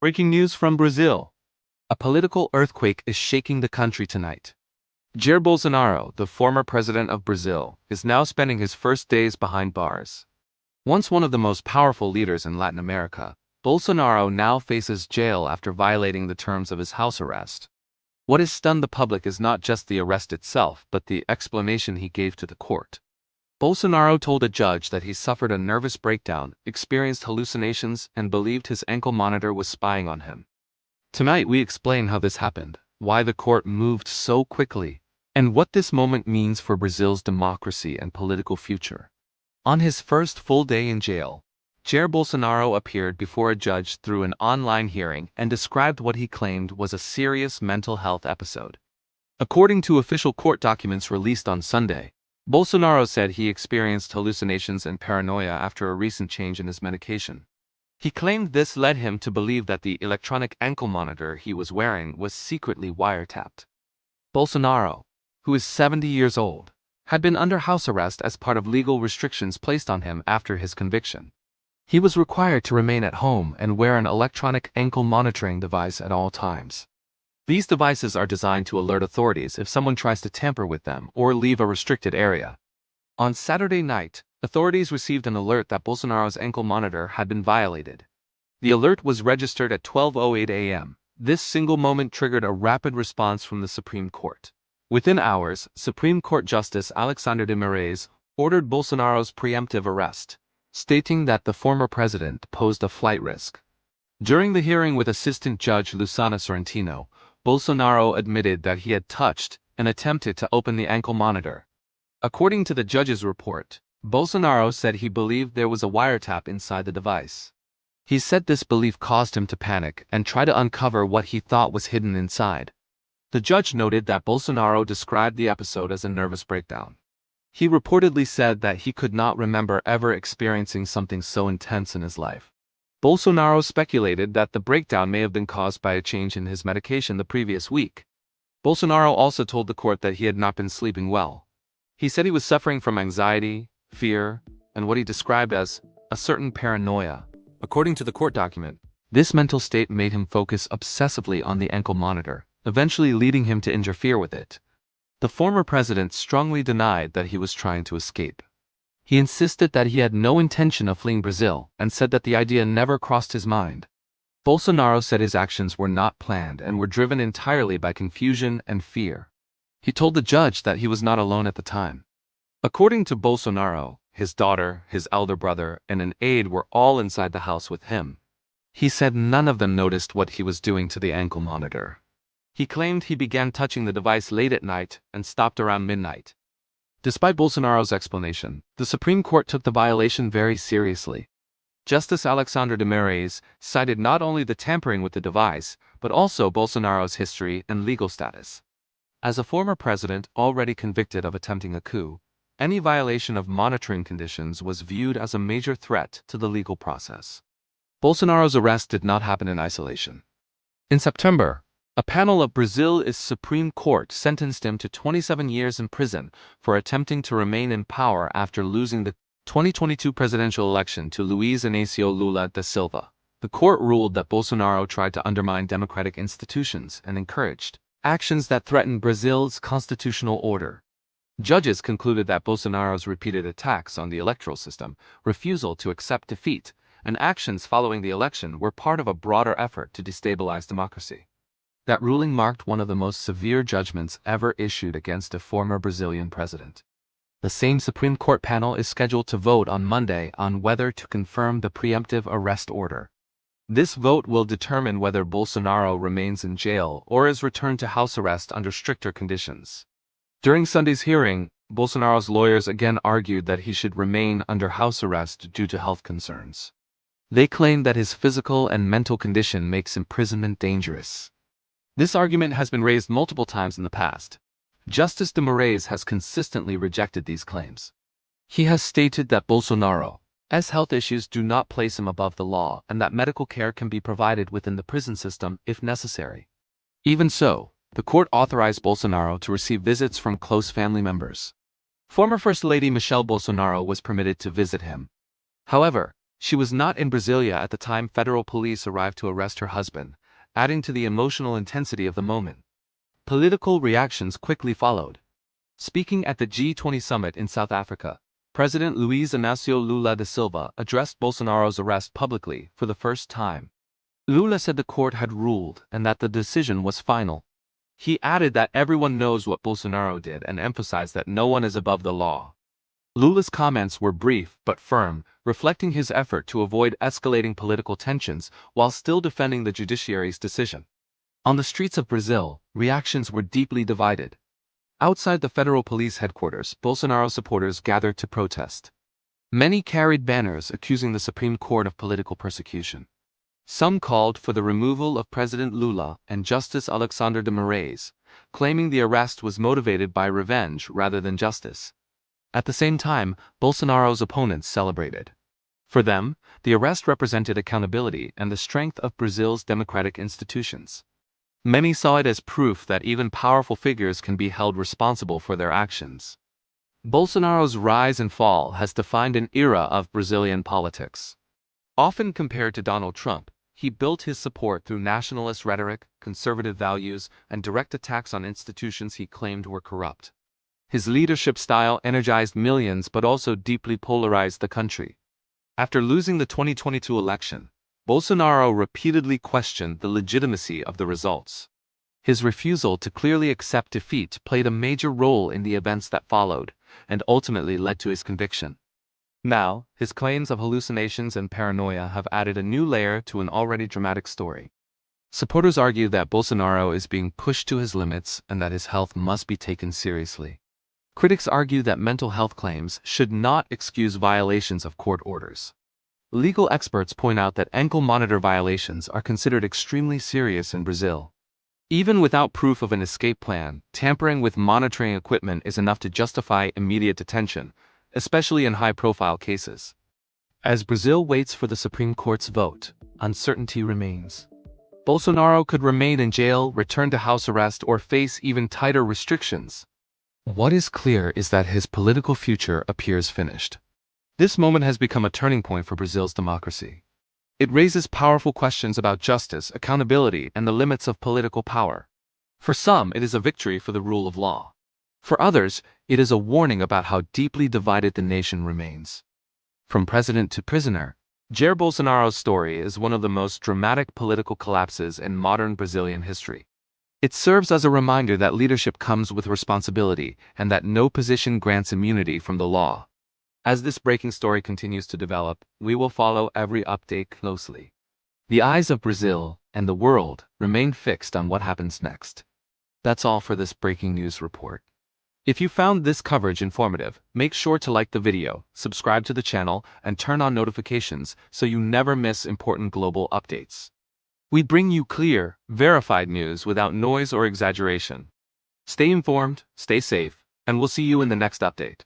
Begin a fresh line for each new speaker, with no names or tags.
Breaking news from Brazil. A political earthquake is shaking the country tonight. Jair Bolsonaro, the former president of Brazil, is now spending his first days behind bars. Once one of the most powerful leaders in Latin America, Bolsonaro now faces jail after violating the terms of his house arrest. What has stunned the public is not just the arrest itself, but the explanation he gave to the court. Bolsonaro told a judge that he suffered a nervous breakdown, experienced hallucinations, and believed his ankle monitor was spying on him. Tonight we explain how this happened, why the court moved so quickly, and what this moment means for Brazil's democracy and political future. On his first full day in jail, Jair Bolsonaro appeared before a judge through an online hearing and described what he claimed was a serious mental health episode. According to official court documents released on Sunday, Bolsonaro said he experienced hallucinations and paranoia after a recent change in his medication. He claimed this led him to believe that the electronic ankle monitor he was wearing was secretly wiretapped. Bolsonaro, who is 70 years old, had been under house arrest as part of legal restrictions placed on him after his conviction. He was required to remain at home and wear an electronic ankle monitoring device at all times. These devices are designed to alert authorities if someone tries to tamper with them or leave a restricted area. On Saturday night, authorities received an alert that Bolsonaro's ankle monitor had been violated. The alert was registered at 12:08 a.m. This single moment triggered a rapid response from the Supreme Court. Within hours, Supreme Court Justice Alexandre de Moraes ordered Bolsonaro's preemptive arrest, stating that the former president posed a flight risk. During the hearing with Assistant Judge Luiz, Bolsonaro admitted that he had touched and attempted to open the ankle monitor. According to the judge's report, Bolsonaro said he believed there was a wiretap inside the device. He said this belief caused him to panic and try to uncover what he thought was hidden inside. The judge noted that Bolsonaro described the episode as a nervous breakdown. He reportedly said that he could not remember ever experiencing something so intense in his life. Bolsonaro speculated that the breakdown may have been caused by a change in his medication the previous week. Bolsonaro also told the court that he had not been sleeping well. He said he was suffering from anxiety, fear, and what he described as a certain paranoia. According to the court document, this mental state made him focus obsessively on the ankle monitor, eventually leading him to interfere with it. The former president strongly denied that he was trying to escape. He insisted that he had no intention of fleeing Brazil and said that the idea never crossed his mind. Bolsonaro said his actions were not planned and were driven entirely by confusion and fear. He told the judge that he was not alone at the time. According to Bolsonaro, his daughter, his elder brother, and an aide were all inside the house with him. He said none of them noticed what he was doing to the ankle monitor. He claimed he began touching the device late at night and stopped around midnight. Despite Bolsonaro's explanation, the Supreme Court took the violation very seriously. Justice Alexandre de Moraes cited not only the tampering with the device, but also Bolsonaro's history and legal status. As a former president already convicted of attempting a coup, any violation of monitoring conditions was viewed as a major threat to the legal process. Bolsonaro's arrest did not happen in isolation. In September, a panel of Brazil's Supreme Court sentenced him to 27 years in prison for attempting to remain in power after losing the 2022 presidential election to Luiz Inácio Lula da Silva. The court ruled that Bolsonaro tried to undermine democratic institutions and encouraged actions that threatened Brazil's constitutional order. Judges concluded that Bolsonaro's repeated attacks on the electoral system, refusal to accept defeat, and actions following the election were part of a broader effort to destabilize democracy. That ruling marked one of the most severe judgments ever issued against a former Brazilian president. The same Supreme Court panel is scheduled to vote on Monday on whether to confirm the preemptive arrest order. This vote will determine whether Bolsonaro remains in jail or is returned to house arrest under stricter conditions. During Sunday's hearing, Bolsonaro's lawyers again argued that he should remain under house arrest due to health concerns. They claimed that his physical and mental condition makes imprisonment dangerous. This argument has been raised multiple times in the past. Justice de Moraes has consistently rejected these claims. He has stated that Bolsonaro's health issues do not place him above the law and that medical care can be provided within the prison system if necessary. Even so, the court authorized Bolsonaro to receive visits from close family members. Former First Lady Michelle Bolsonaro was permitted to visit him. However, She was not in Brasilia at the time federal police arrived to arrest her husband, adding to the emotional intensity of the moment. Political reactions quickly followed. Speaking at the G20 summit in South Africa, President Luiz Inácio Lula da Silva addressed Bolsonaro's arrest publicly for the first time. Lula said the court had ruled and that the decision was final. He added that everyone knows what Bolsonaro did and emphasized that no one is above the law. Lula's comments were brief but firm, reflecting his effort to avoid escalating political tensions while still defending the judiciary's decision. On the streets of Brazil, reactions were deeply divided. Outside the federal police headquarters, Bolsonaro supporters gathered to protest. Many carried banners accusing the Supreme Court of political persecution. Some called for the removal of President Lula and Justice Alexandre de Moraes, claiming the arrest was motivated by revenge rather than justice. At the same time, Bolsonaro's opponents celebrated. For them, the arrest represented accountability and the strength of Brazil's democratic institutions. Many saw it as proof that even powerful figures can be held responsible for their actions. Bolsonaro's rise and fall has defined an era of Brazilian politics. Often compared to Donald Trump, he built his support through nationalist rhetoric, conservative values, and direct attacks on institutions he claimed were corrupt. His leadership style energized millions but also deeply polarized the country. After losing the 2022 election, Bolsonaro repeatedly questioned the legitimacy of the results. His refusal to clearly accept defeat played a major role in the events that followed, and ultimately led to his conviction. Now, his claims of hallucinations and paranoia have added a new layer to an already dramatic story. Supporters argue that Bolsonaro is being pushed to his limits and that his health must be taken seriously. Critics argue that mental health claims should not excuse violations of court orders. Legal experts point out that ankle monitor violations are considered extremely serious in Brazil. Even without proof of an escape plan, tampering with monitoring equipment is enough to justify immediate detention, especially in high-profile cases. As Brazil waits for the Supreme Court's vote, uncertainty remains. Bolsonaro could remain in jail, return to house arrest, or face even tighter restrictions. What is clear is that his political future appears finished. This moment has become a turning point for Brazil's democracy. It raises powerful questions about justice, accountability, and the limits of political power. For some, it is a victory for the rule of law. For others, it is a warning about how deeply divided the nation remains. From president to prisoner, Jair Bolsonaro's story is one of the most dramatic political collapses in modern Brazilian history. It serves as a reminder that leadership comes with responsibility and that no position grants immunity from the law. As this breaking story continues to develop, we will follow every update closely. The eyes of Brazil and the world remain fixed on what happens next. That's all for this breaking news report. If you found this coverage informative, make sure to like the video, subscribe to the channel, and turn on notifications so you never miss important global updates. We bring you clear, verified news without noise or exaggeration. Stay informed, stay safe, and we'll see you in the next update.